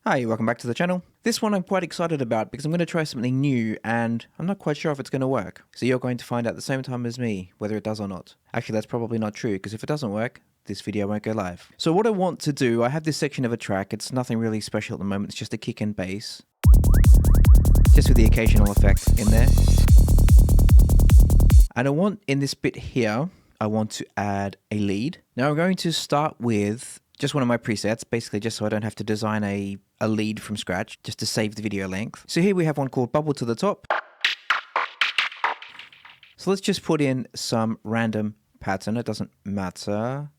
Hi, welcome back to the channel. This one I'm quite excited about because I'm going to try something new and I'm not quite sure if it's going to work. So you're going to find out at the same time as me whether it does or not. Actually, that's probably not true because if it doesn't work, this video won't go live. So what I want to do, I have this section of a track. It's nothing really special at the moment. It's just a kick and bass. Just with the occasional effect in there. And I want in this bit here, I want to add a lead. Now I'm going to start with just one of my presets, basically just so I don't have to design a lead from scratch, just to save the video length. So here we have one called Bubble to the Top. So let's just put in some random pattern, it doesn't matter.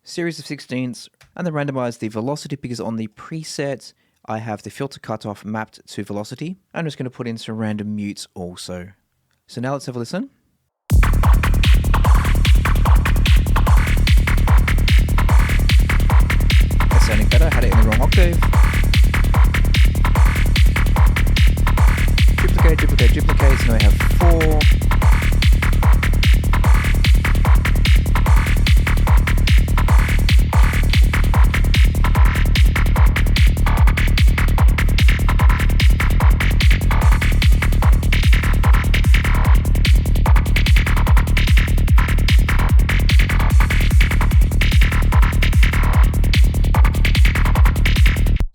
Series of 16ths, and then randomize the velocity because on the preset, I have the filter cutoff mapped to velocity. I'm just going to put in some random mutes also. So now let's have a listen. Sounding better, had it in the wrong octave. Duplicate, duplicate, duplicate, so now I have 4.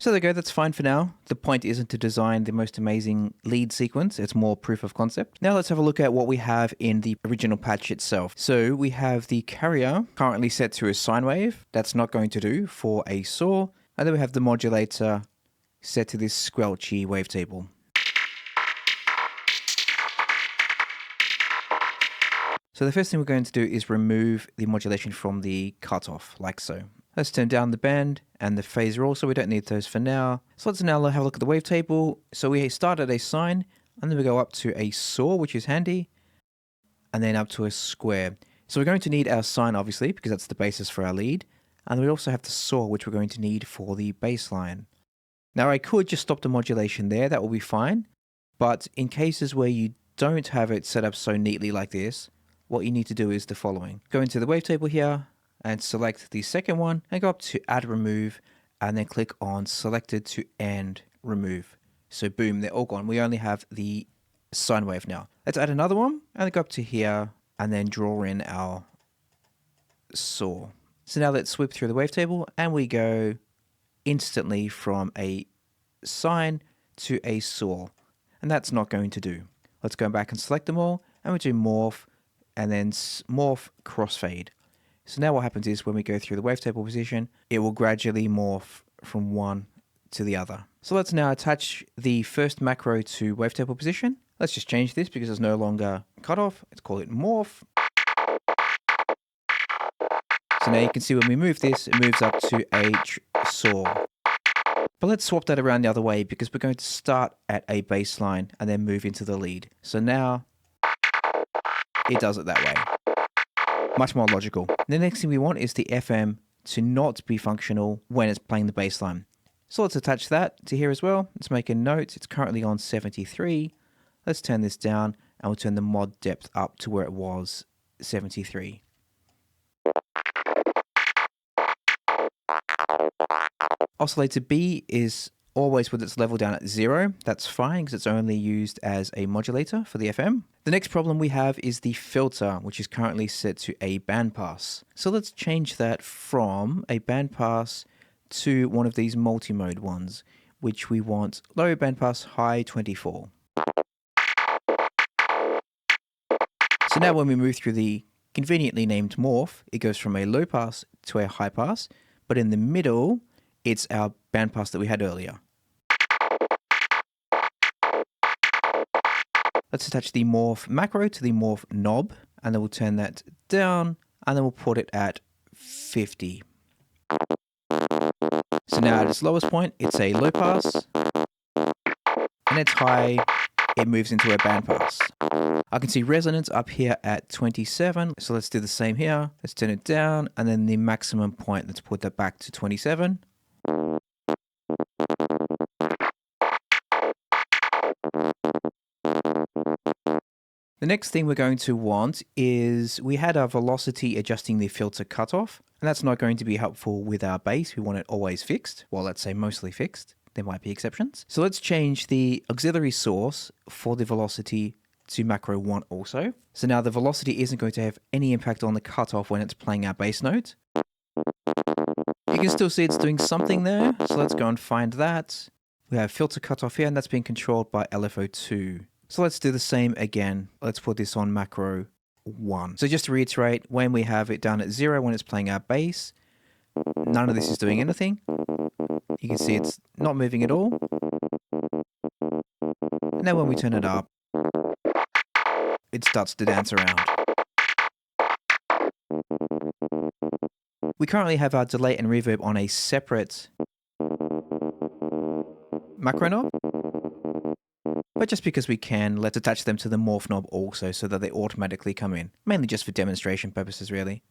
So there you go, that's fine for now. The point isn't to design the most amazing lead sequence, it's more proof of concept. Now let's have a look at what we have in the original patch itself. So we have the carrier currently set to a sine wave, that's not going to do for a saw. And then we have the modulator set to this squelchy wavetable. So the first thing we're going to do is remove the modulation from the cutoff, like so. Let's turn down the bend and the phaser also, we don't need those for now. So let's now have a look at the wavetable. So we start at a sine, and then we go up to a saw, which is handy, and then up to a square. So we're going to need our sine, obviously, because that's the basis for our lead. And we also have the saw, which we're going to need for the baseline. Now I could just stop the modulation there, that will be fine. But in cases where you don't have it set up so neatly like this, what you need to do is the following. Go into the wavetable here, and select the second one and go up to add remove and then click on selected to end remove. So boom, they're all gone. We only have the sine wave now. Let's add another one and go up to here and then draw in our saw. So now let's sweep through the wavetable and we go instantly from a sine to a saw. And that's not going to do. Let's go back and select them all and we do morph and then morph crossfade. So now what happens is when we go through the wavetable position, it will gradually morph from one to the other. So let's now attach the first macro to wavetable position. Let's just change this because it's no longer cutoff. Let's call it morph. So now you can see when we move this, it moves up to a saw. But let's swap that around the other way because we're going to start at a baseline and then move into the lead. So now it does it that way. Much more logical. The next thing we want is the FM to not be functional when it's playing the bass line. So let's attach that to here as well. Let's make a note. It's currently on 73. Let's turn this down and we'll turn the mod depth up to where it was 73. Oscillator B is always with its level down at 0. That's fine because it's only used as a modulator for the FM. The next problem we have is the filter, which is currently set to a bandpass. So let's change that from a bandpass to one of these multi-mode ones, which we want low bandpass, high 24. So now when we move through the conveniently named morph, it goes from a low pass to a high pass, but in the middle, it's our bandpass that we had earlier. Let's attach the morph macro to the morph knob, and then we'll turn that down, and then we'll put it at 50. So now at its lowest point, it's a low pass, and its high, it moves into a band pass. I can see resonance up here at 27, so let's do the same here. Let's turn it down, and then the maximum point, let's put that back to 27. The next thing we're going to want is we had our velocity adjusting the filter cutoff. And that's not going to be helpful with our bass. We want it always fixed. Well, let's say mostly fixed. There might be exceptions. So let's change the auxiliary source for the velocity to macro 1 also. So now the velocity isn't going to have any impact on the cutoff when it's playing our bass note. You can still see it's doing something there. So let's go and find that. We have filter cutoff here, and that's being controlled by LFO2. So let's do the same again. Let's put this on macro 1. So just to reiterate, when we have it down at 0 when it's playing our bass, none of this is doing anything. You can see it's not moving at all. And then when we turn it up, it starts to dance around. We currently have our delay and reverb on a separate macro knob. But just because we can, let's attach them to the morph knob also so that they automatically come in. Mainly just for demonstration purposes, really.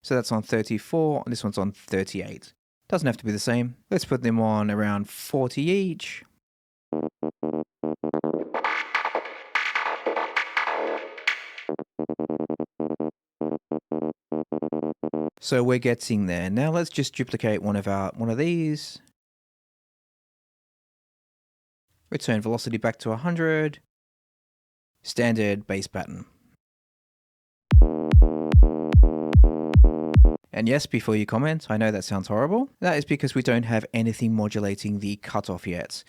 So that's on 34, and this one's on 38. Doesn't have to be the same. Let's put them on around 40 each. So we're getting there. Now let's just duplicate one of these. Return velocity back to 100. Standard bass pattern. And yes, before you comment, I know that sounds horrible. That is because we don't have anything modulating the cutoff yet.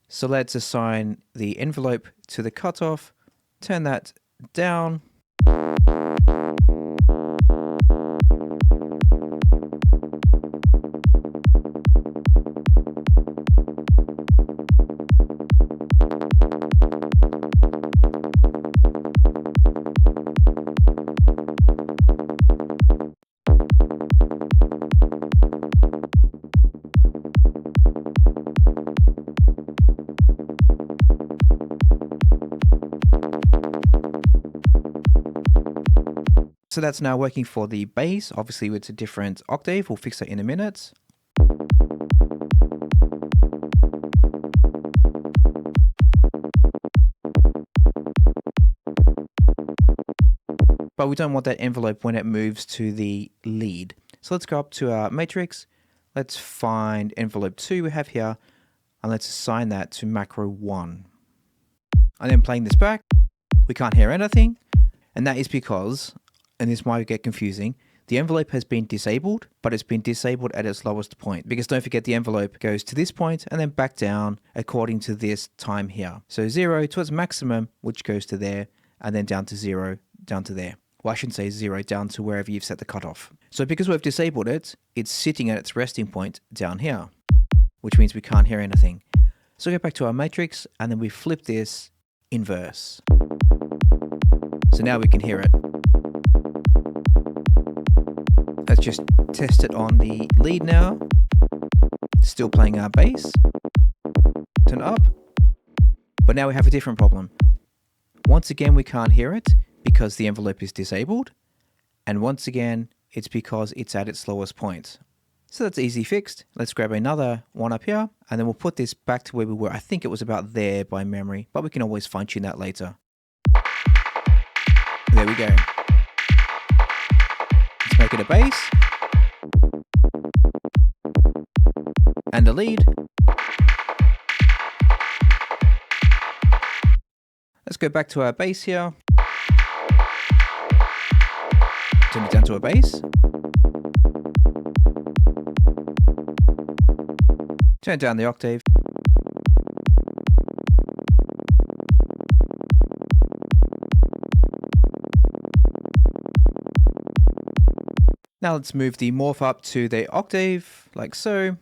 So let's assign the envelope to the cutoff, turn that down. So that's now working for the bass. Obviously, it's a different octave. We'll fix that in a minute. But we don't want that envelope when it moves to the lead. So let's go up to our matrix. Let's find envelope 2 we have here, and let's assign that to macro 1. And then playing this back, we can't hear anything. And that is because, and this might get confusing, the envelope has been disabled, but it's been disabled at its lowest point. Because don't forget, the envelope goes to this point and then back down according to this time here. So 0 to its maximum, which goes to there, and then down to 0, down to there. Well, I shouldn't say 0, down to wherever you've set the cutoff. So because we've disabled it, it's sitting at its resting point down here, which means we can't hear anything. So go back to our matrix, and then we flip this inverse. So now we can hear it. Let's just test it on the lead now. Still playing our bass. Turn up. But now we have a different problem. Once again, we can't hear it because the envelope is disabled. And once again, it's because it's at its lowest point. So that's easy fixed. Let's grab another one up here, and then we'll put this back to where we were. I think it was about there by memory, but we can always fine tune that later. There we go. Let's make it a bass. And a lead. Let's go back to our bass here. Turn it down to a bass. Turn down the octave. Now let's move the morph up to the octave, like so.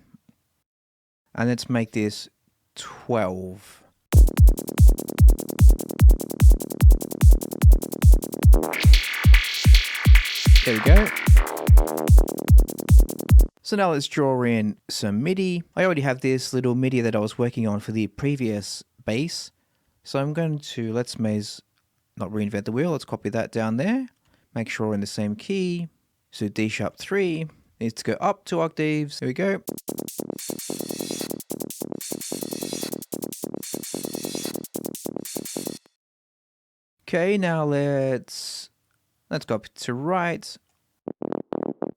And let's make this 12. There we go. So now let's draw in some MIDI. I already have this little MIDI that I was working on for the previous bass. So I'm going to, let's not reinvent the wheel. Let's copy that down there. Make sure we're in the same key. So D sharp 3 needs to go up 2 octaves. There we go. Okay, now let's go up to right.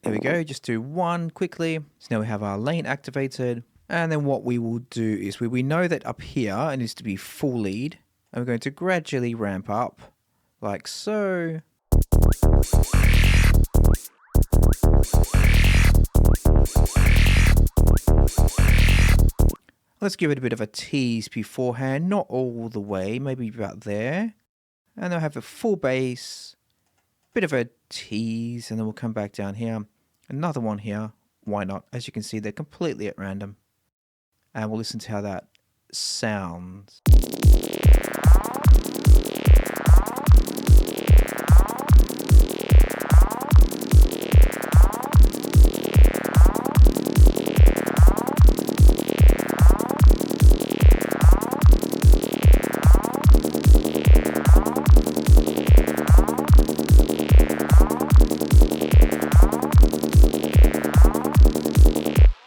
There There we go, just do one quickly. So now we have our lane activated. And then what we will do is we know that up here it needs to be full lead. And we're going to gradually ramp up like so. Let's give it a bit of a tease beforehand, not all the way, maybe about there. And then have a full bass, bit of a tease, and then we'll come back down here. Another one here, why not? As you can see, they're completely at random. And we'll listen to how that sounds.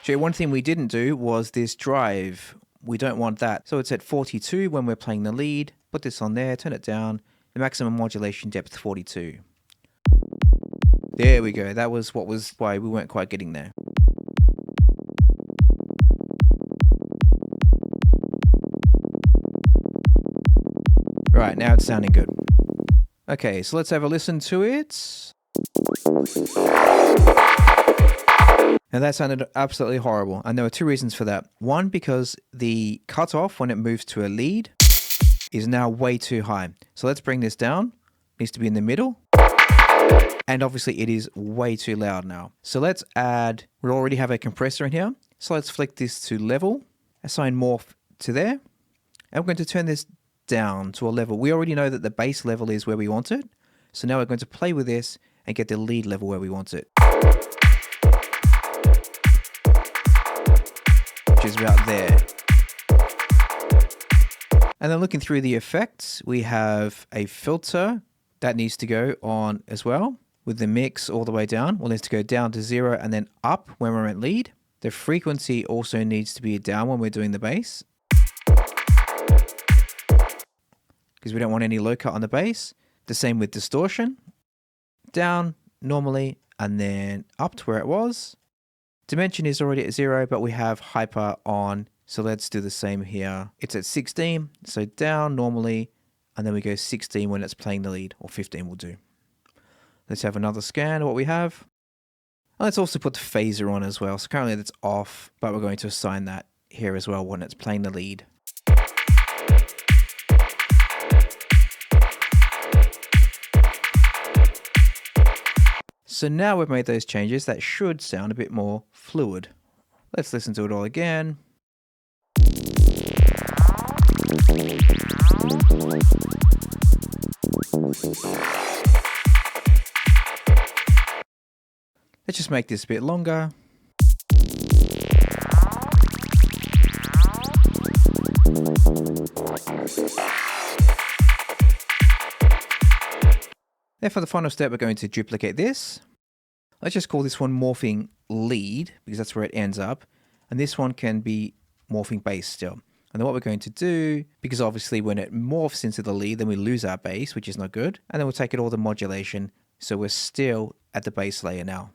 So one thing we didn't do was this drive. We don't want that. So it's at 42 when we're playing the lead. Put this on there, turn it down. The maximum modulation depth 42. There we go. That was why we weren't quite getting there. Right, now it's sounding good. Okay, so let's have a listen to it. Now that sounded absolutely horrible, and there were two reasons for that. One, because the cutoff when it moves to a lead is now way too high. So let's bring this down. It needs to be in the middle. And obviously it is way too loud now. So let's add, we already have a compressor in here. So let's flick this to level, assign morph to there. And we're going to turn this down to a level. We already know that the bass level is where we want it. So now we're going to play with this and get the lead level where we want it. Which is about there. And then looking through the effects, we have a filter that needs to go on as well with the mix all the way down. Well, it needs to go down to 0 and then up when we're at lead. The frequency also needs to be down when we're doing the bass, because we don't want any low cut on the bass. The same with distortion. Down normally and then up to where it was. Dimension is already at 0, but we have hyper on. So let's do the same here. It's at 16, so down normally, and then we go 16 when it's playing the lead, or 15 will do. Let's have another scan of what we have. And let's also put the phaser on as well. So currently that's off, but we're going to assign that here as well when it's playing the lead. So now we've made those changes, that should sound a bit more fluid. Let's listen to it all again. Let's just make this a bit longer. Then for the final step, we're going to duplicate this. Let's just call this one morphing lead, because that's where it ends up. And this one can be morphing bass still. And then what we're going to do, because obviously when it morphs into the lead, then we lose our bass, which is not good. And then we'll take it all the modulation. So we're still at the bass layer now.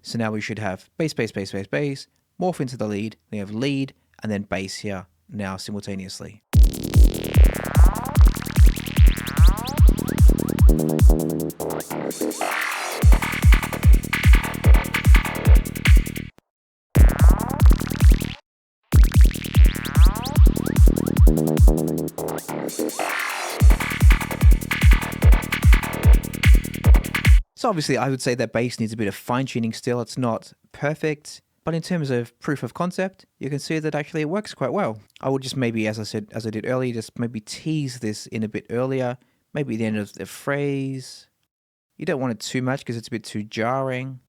So now we should have bass, bass, bass, bass, bass, morph into the lead. We have lead and then bass here now simultaneously. So obviously I would say that bass needs a bit of fine tuning still. It's not perfect, but in terms of proof of concept, you can see that actually it works quite well. I would just maybe, as I did earlier, just maybe tease this in a bit earlier, maybe the end of the phrase. You don't want it too much because it's a bit too jarring.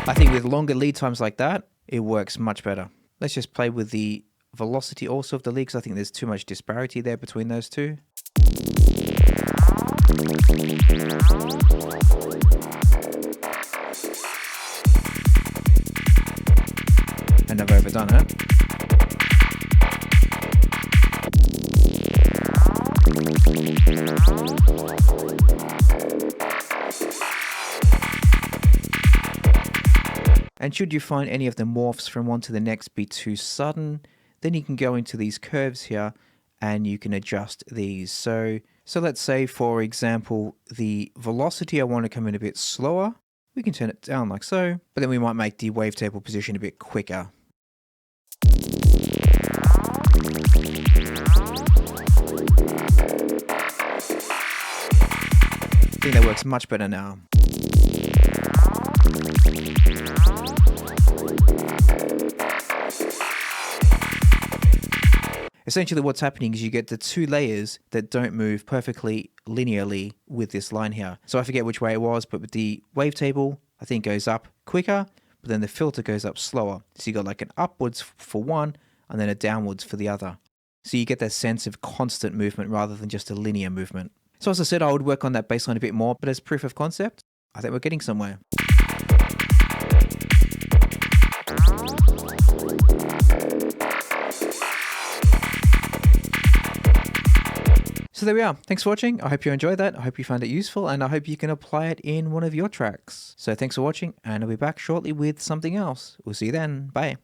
I think with longer lead times like that, it works much better. Let's just play with the velocity also of the lead, because I think there's too much disparity there between those two. And I've overdone it. And should you find any of the morphs from one to the next be too sudden, then you can go into these curves here and you can adjust these. So let's say, for example, the velocity I want to come in a bit slower. We can turn it down like so, but then we might make the wavetable position a bit quicker. I think that works much better now. Essentially what's happening is you get the two layers that don't move perfectly linearly with this line here. So I forget which way it was, but with the wavetable, I think it goes up quicker, but then the filter goes up slower. So you got like an upwards for one and then a downwards for the other. So you get that sense of constant movement rather than just a linear movement. So as I said, I would work on that baseline a bit more, but as proof of concept, I think we're getting somewhere. So there we are. Thanks for watching. I hope you enjoyed that. I hope you found it useful, and I hope you can apply it in one of your tracks. So thanks for watching, and I'll be back shortly with something else. We'll see you then. Bye.